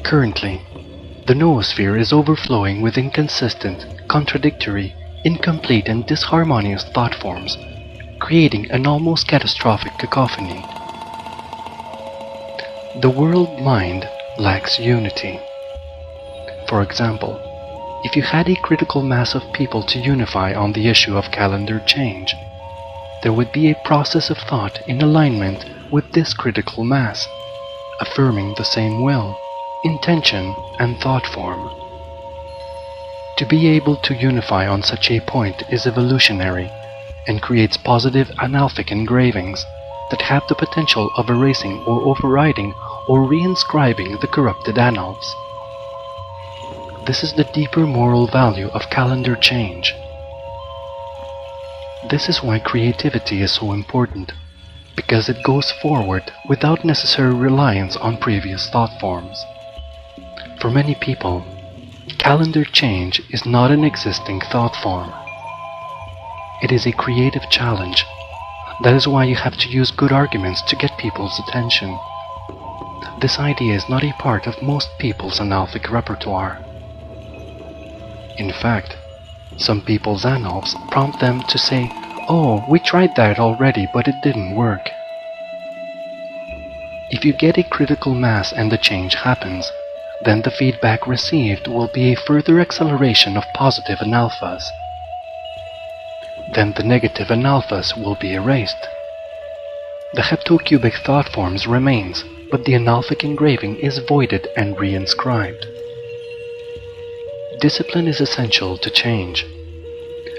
Currently, the noosphere is overflowing with inconsistent, contradictory, incomplete and disharmonious thought forms, creating an almost catastrophic cacophony. The world mind lacks unity. For example, if you had a critical mass of people to unify on the issue of calendar change, there would be a process of thought in alignment with this critical mass, affirming the same will, intention, and thought form. To be able to unify on such a point is evolutionary and creates positive analphic engravings that have the potential of erasing or overriding or reinscribing the corrupted annals. This is the deeper moral value of calendar change. This is why creativity is so important, because it goes forward without necessary reliance on previous thought forms. For many people, calendar change is not an existing thought form. It is a creative challenge. That is why you have to use good arguments to get people's attention. This idea is not a part of most people's analphic repertoire. In fact, some people's annals prompt them to say, "Oh, we tried that already, but it didn't work." If you get a critical mass and the change happens, then the feedback received will be a further acceleration of positive analphas. Then the negative analphas will be erased. The heptocubic thought forms remains, but the analphic engraving is voided and reinscribed. Discipline is essential to change.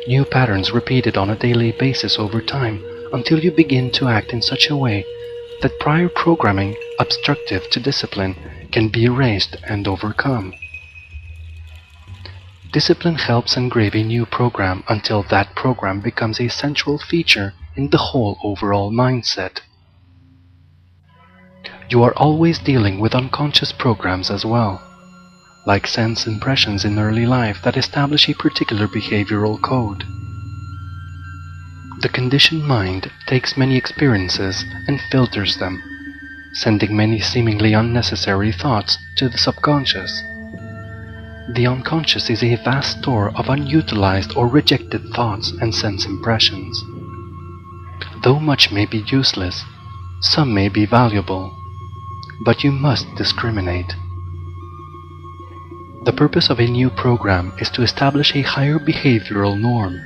New patterns repeated on a daily basis over time until you begin to act in such a way that prior programming obstructive to discipline can be erased and overcome. Discipline helps engrave a new program until that program becomes a central feature in the whole overall mindset. You are always dealing with unconscious programs as well, like sense impressions in early life that establish a particular behavioral code. The conditioned mind takes many experiences and filters them, sending many seemingly unnecessary thoughts to the subconscious. The unconscious is a vast store of unutilized or rejected thoughts and sense impressions. Though much may be useless, some may be valuable, but you must discriminate. The purpose of a new program is to establish a higher behavioral norm.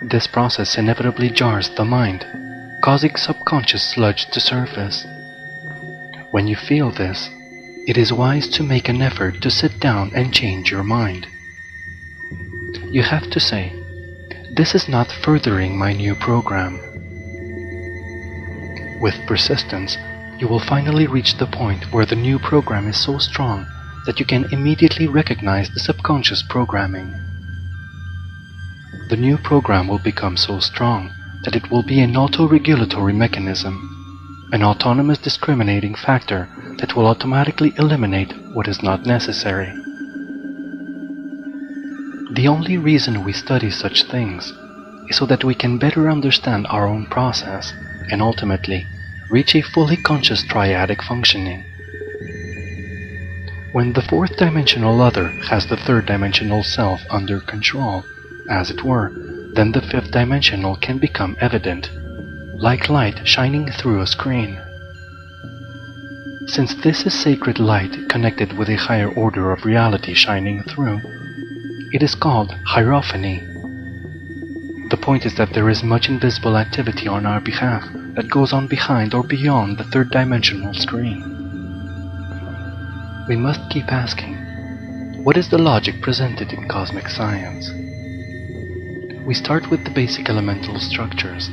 This process inevitably jars the mind, causing subconscious sludge to surface. When you feel this, it is wise to make an effort to sit down and change your mind. You have to say, "This is not furthering my new program." With persistence, you will finally reach the point where the new program is so strong that you can immediately recognize the subconscious programming. The new program will become so strong that it will be an auto-regulatory mechanism, an autonomous discriminating factor that will automatically eliminate what is not necessary. The only reason we study such things is so that we can better understand our own process and ultimately reach a fully conscious triadic functioning. When the fourth dimensional other has the third dimensional self under control, as it were, then the fifth dimensional can become evident, like light shining through a screen. Since this is sacred light connected with a higher order of reality shining through, it is called hierophany. The point is that there is much invisible activity on our behalf that goes on behind or beyond the third dimensional screen. We must keep asking, what is the logic presented in cosmic science? We start with the basic elemental structures,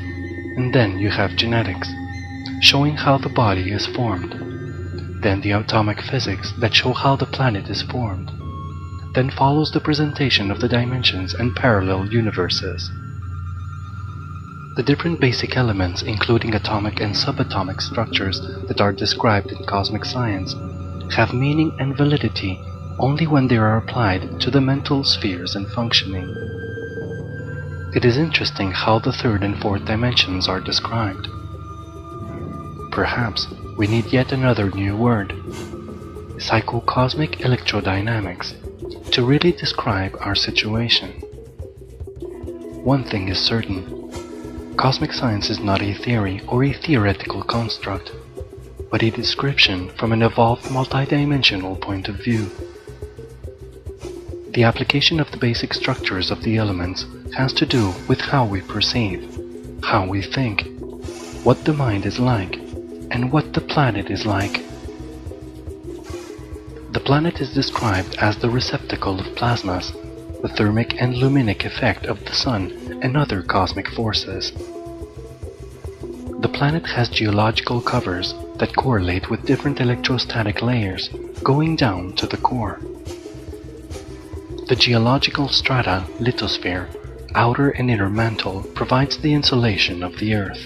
and then you have genetics, showing how the body is formed, then the atomic physics that show how the planet is formed, then follows the presentation of the dimensions and parallel universes. The different basic elements, including atomic and subatomic structures that are described in cosmic science, have meaning and validity only when they are applied to the mental spheres and functioning. It is interesting how the third and fourth dimensions are described. Perhaps we need yet another new word. psychocosmic electrodynamics to really describe our situation. One thing is certain: cosmic science is not a theory or a theoretical construct, but a description from an evolved multidimensional point of view. The application of the basic structures of the elements has to do with how we perceive, how we think, what the mind is like, and what the planet is like. The planet is described as the receptacle of plasmas, the thermic and luminic effect of the sun and other cosmic forces. The planet has geological covers that correlate with different electrostatic layers going down to the core. The geological strata, lithosphere, outer and inner mantle provides the insulation of the Earth.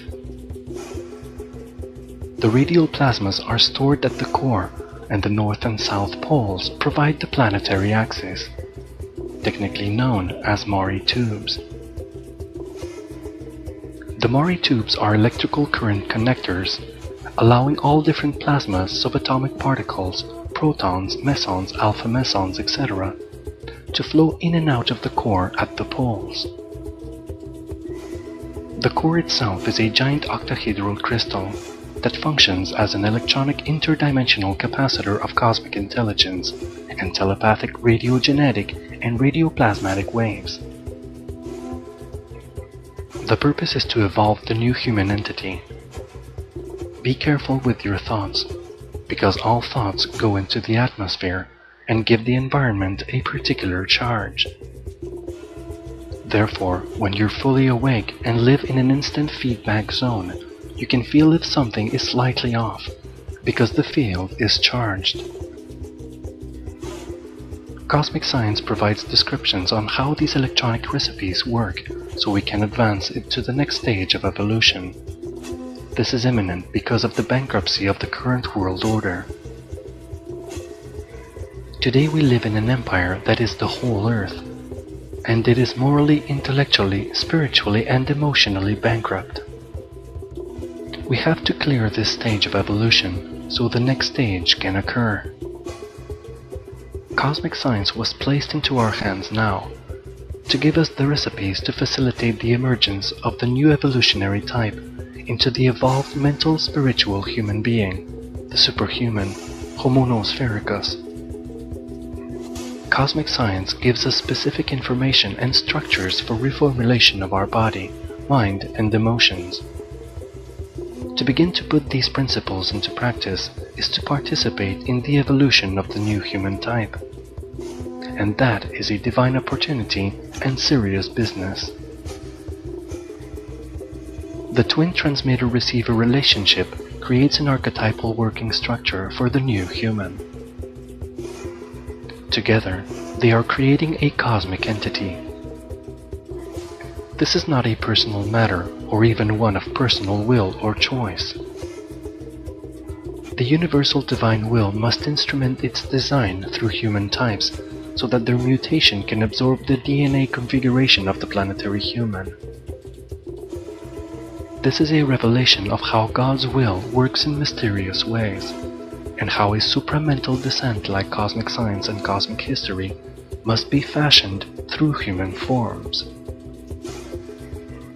The radial plasmas are stored at the core, and the north and south poles provide the planetary axis, technically known as Maury tubes. The Maury tubes are electrical current connectors, allowing all different plasmas, subatomic particles, protons, mesons, alpha mesons, etc., to flow in and out of the core at the poles. The core itself is a giant octahedral crystal that functions as an electronic interdimensional capacitor of cosmic intelligence and telepathic radiogenetic and radioplasmatic waves. The purpose is to evolve the new human entity. Be careful with your thoughts, because all thoughts go into the atmosphere and give the environment a particular charge. Therefore, when you're fully awake and live in an instant feedback zone, you can feel if something is slightly off, because the field is charged. Cosmic science provides descriptions on how these electronic recipes work, so we can advance it to the next stage of evolution. This is imminent because of the bankruptcy of the current world order. Today we live in an empire that is the whole Earth, and it is morally, intellectually, spiritually, and emotionally bankrupt. We have to clear this stage of evolution so the next stage can occur. Cosmic science was placed into our hands now to give us the recipes to facilitate the emergence of the new evolutionary type into the evolved mental spiritual human being, the superhuman, Homo Nosfericus. Cosmic science gives us specific information and structures for reformulation of our body, mind, and emotions. To begin to put these principles into practice is to participate in the evolution of the new human type. And that is a divine opportunity and serious business. The twin transmitter-receiver relationship creates an archetypal working structure for the new human. Together, they are creating a cosmic entity. This is not a personal matter or even one of personal will or choice. The universal divine will must instrument its design through human types so that their mutation can absorb the DNA configuration of the planetary human. This is a revelation of how God's will works in mysterious ways, and how a supramental descent like cosmic science and cosmic history must be fashioned through human forms.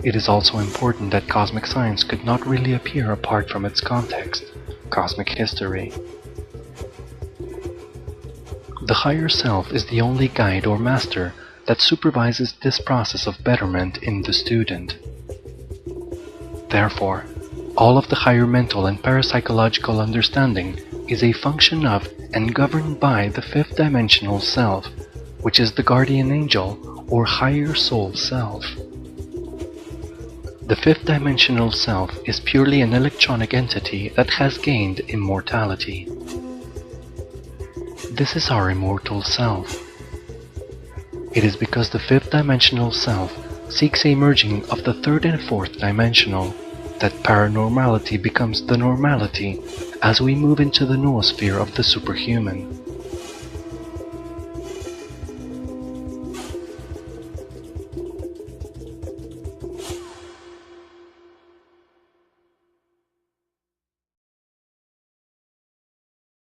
It is also important that cosmic science could not really appear apart from its context, cosmic history. The higher self is the only guide or master that supervises this process of betterment in the student. Therefore, all of the higher mental and parapsychological understanding is a function of and governed by the fifth dimensional self, which is the guardian angel or higher soul self. The fifth dimensional self is purely an electronic entity that has gained immortality. This is our immortal self. It is because the fifth dimensional self seeks a merging of the third and fourth dimensional that paranormality becomes the normality as we move into the noosphere of the superhuman.